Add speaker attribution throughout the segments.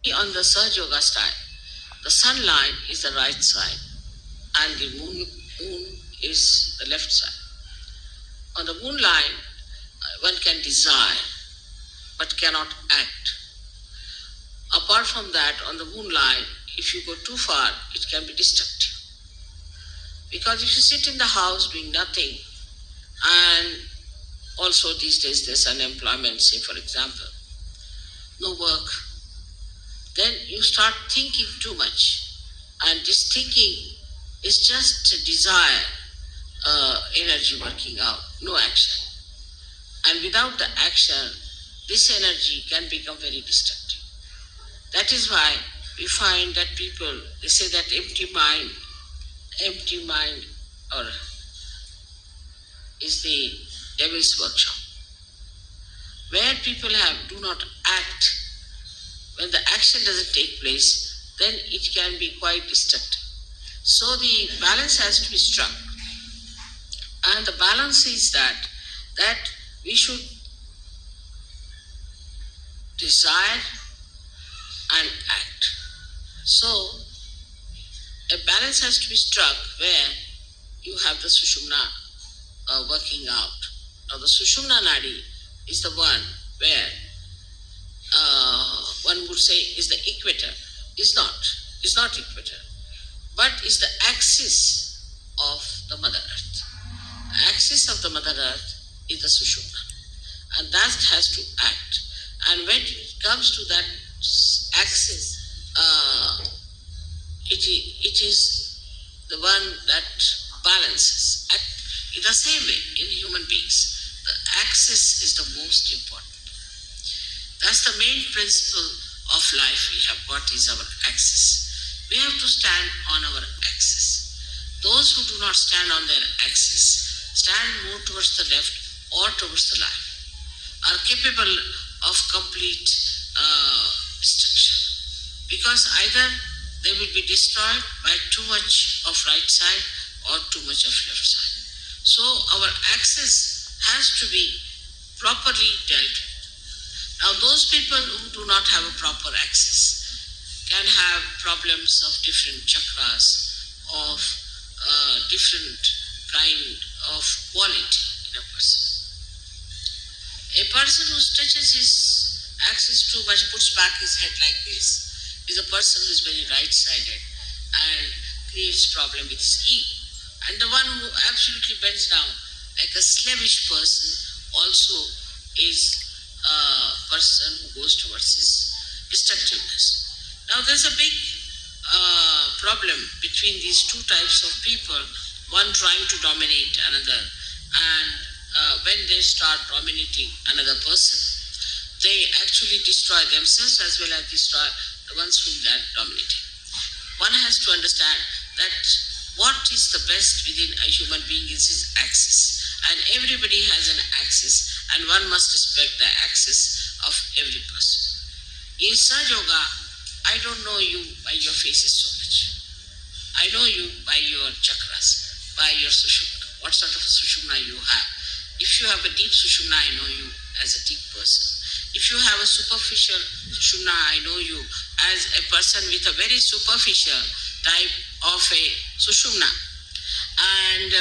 Speaker 1: On the Surge Yoga style, the sun line is the right side and the moon is the left side. On the moon line, one can desire but cannot act. Apart from that, on the moon line, if you go too far, it can be destructive. Because if you sit in the house doing nothing, and also these days there's unemployment, say for example, no work, then you start thinking too much. And this thinking is just a desire, energy working out, no action. And without the action, this energy can become very destructive. That is why we find that people, they say that empty mind or is the devil's workshop. Where people do not act, when the action doesn't take place, then it can be quite destructive. So the balance has to be struck. And the balance is that we should desire and act. So a balance has to be struck where you have the Sushumna working out. Now the Sushumna Nadi is the one where one would say is the equator. Is not equator, but is the axis of the Mother Earth. The axis of the Mother Earth is the Sushumna, and that has to act. And when it comes to that axis, it is the one that balances. In the same way, in human beings, the axis is the most important. That's the main principle of life we have got is our axis. We have to stand on our axis. Those who do not stand on their axis, stand more towards the left or towards the right, are capable of complete destruction. Because either they will be destroyed by too much of right side or too much of left side. So our axis has to be properly dealt with. Now those people who do not have a proper axis can have problems of different chakras, of different kind of quality in a person. A person who stretches his axis too much, puts back his head like this, is a person who is very right-sided and creates problem with his ego. And the one who absolutely bends down like a slavish person also is a person who goes towards his destructiveness. Now there's a big problem between these two types of people, one trying to dominate another, and when they start dominating another person, they actually destroy themselves as well as destroy the ones whom they are dominating. One has to understand that what is the best within a human being is his axis. And everybody has an axis, and one must respect the axis of every person. In Sahaja Yoga, I don't know you by your faces so much. I know you by your chakras, by your sushumna, what sort of a sushumna you have. If you have a deep sushumna, I know you as a deep person. If you have a superficial sushumna, I know you as a person with a very superficial type of a sushumna. And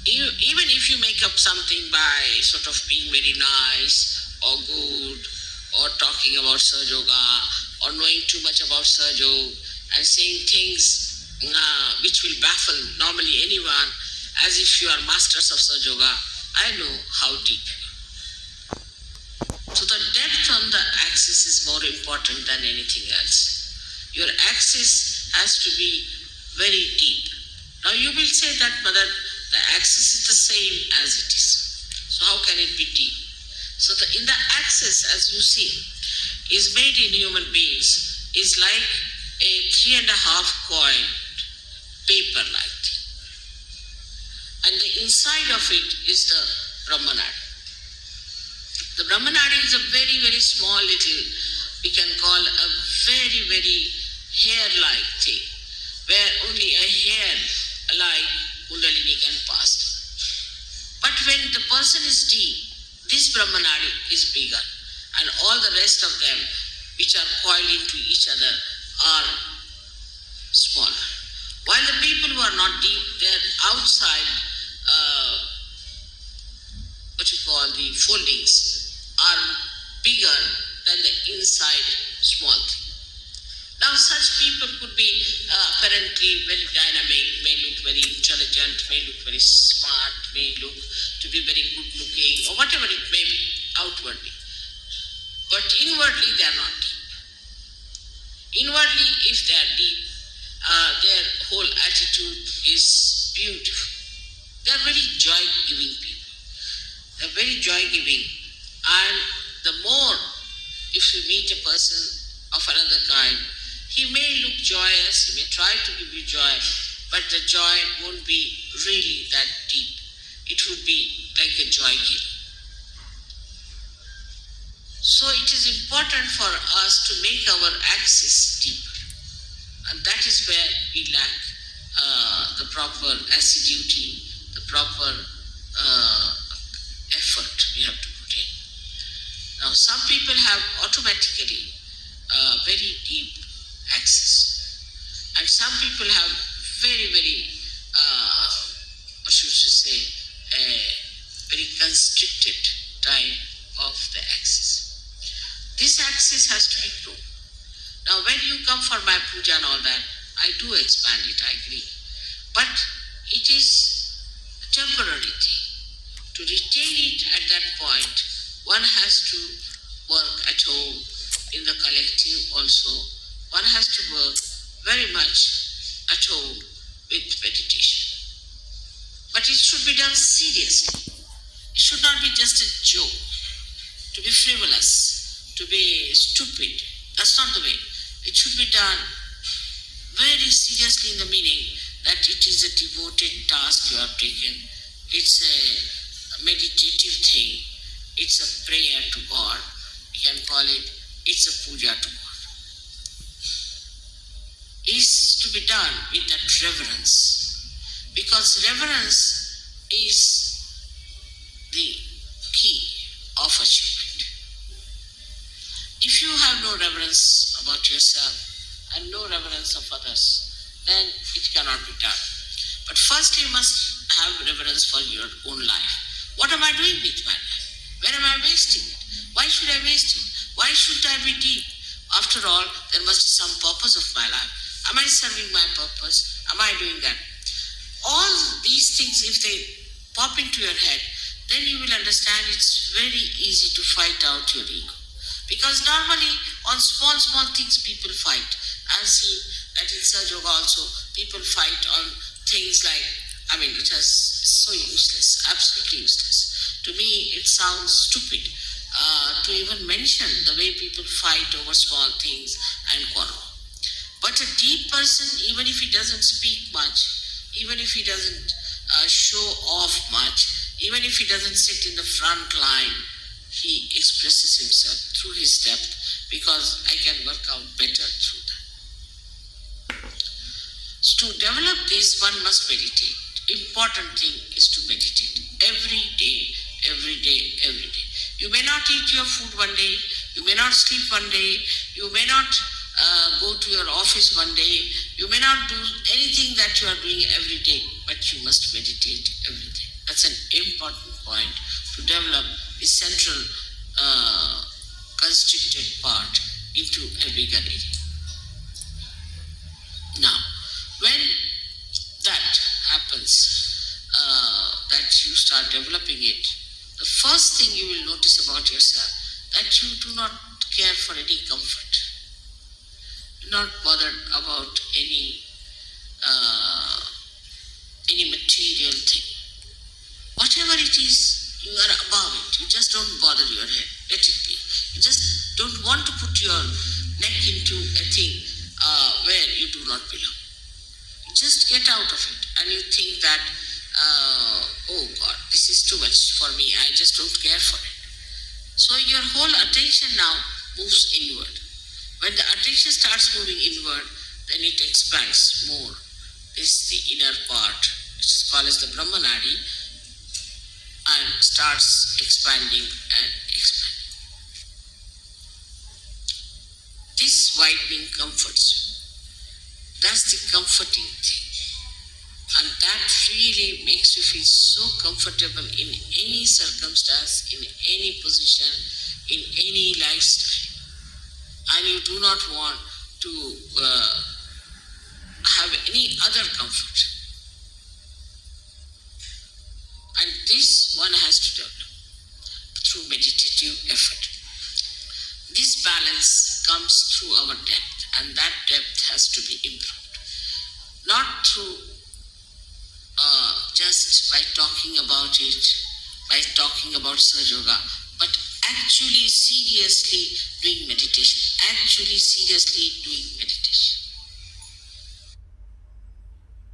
Speaker 1: even if you make up something by sort of being very nice or good or talking about Sahaja Yoga or knowing too much about Sahaja Yoga and saying things which will baffle normally anyone as if you are masters of Sahaja Yoga, I know how deep. So the depth on the axis is more important than anything else. Your axis has to be very deep. Now you will say that, Mother, the axis is the same as it is. So how can it be deep? So in the axis, as you see, is made in human beings is like a 3.5 coin paper-like thing. And the inside of it is the Brahmanadi. The Brahmanadi is a very, very small little, we can call a very, very hair-like thing, where only a hair like Kundalini can pass. But when the person is deep, this Brahmanadi is bigger, and all the rest of them which are coiled into each other are smaller. While the people who are not deep, their outside, what you call the foldings, are bigger than the inside small thing. Now, such people could be apparently very dynamic, may look very intelligent, may look very smart, may look to be very good looking, or whatever it may be outwardly. But inwardly, they are not deep. Inwardly, if they are deep, their whole attitude is beautiful. They are very joy-giving people. They are very joy-giving. And the more, if you meet a person of another kind, he may look joyous, he may try to give you joy, but the joy won't be really that deep. It would be like a joy giver. So it is important for us to make our axis deeper. And that is where we lack the proper assiduity, the proper effort we have to put in. Now, some people have automatically very deep axis, and some people have very, very, what should you say, a very constricted type of the axis. This axis has to be grown. Now, when you come for my puja and all that, I do expand it, I agree. But it is a temporary thing. To retain it at that point, one has to work at home, in the collective also. One has to work very much at home with meditation. But it should be done seriously. It should not be just a joke, to be frivolous, to be stupid. That's not the way. It should be done very seriously in the meaning that it is a devoted task you have taken. It's a meditative thing. It's a prayer to God. You can call it, it's a puja to God. It's to be done with that reverence. Because reverence is the key of achievement. If you have no reverence about yourself and no reverence of others, then it cannot be done. But first you must have reverence for your own life. What am I doing with my life? Where am I wasting it? Why should I waste it? Why should I be deep? After all, there must be some purpose of my life. Am I serving my purpose? Am I doing that? All these things, if they pop into your head, then you will understand it's very easy to fight out your ego. Because normally on small, small things people fight. I've seen that in Saj Yoga also, people fight on things like, it is so useless, absolutely useless. To me, it sounds stupid to even mention the way people fight over small things and quarrel. But a deep person, even if he doesn't speak much, even if he doesn't show off much, even if he doesn't sit in the front line, he expresses himself through his depth, because I can work out better through that. So to develop this, one must meditate. Important thing is to meditate every day, every day, every day. You may not eat your food one day, you may not sleep one day, you may not go to your office one day, you may not do anything that you are doing every day, but you must meditate every day. That's an important point to develop the central constricted part into a bigger area. Now, when that happens, that you start developing it, the first thing you will notice about yourself, that you do not care for any comfort. Do not bother about any material thing. Whatever it is, you are above it. You just don't bother your head. Let it be. You just don't want to put your neck into a thing where you do not belong. You just get out of it and you think that, oh God, this is too much for me. I just don't care for it. So your whole attention now moves inward. When the attention starts moving inward, then it expands more. This is the inner part, which is called as the Brahmanadi, and starts expanding and expanding. widening comforts you. That's the comforting thing. And that really makes you feel so comfortable in any circumstance, in any position, in any lifestyle. And you do not want to have any other comfort. And this one has to develop through meditative effort. This balance comes through our depth, and that depth has to be improved. Not through just by talking about it, by talking about Sahaja Yoga, but actually seriously doing meditation, actually seriously doing meditation.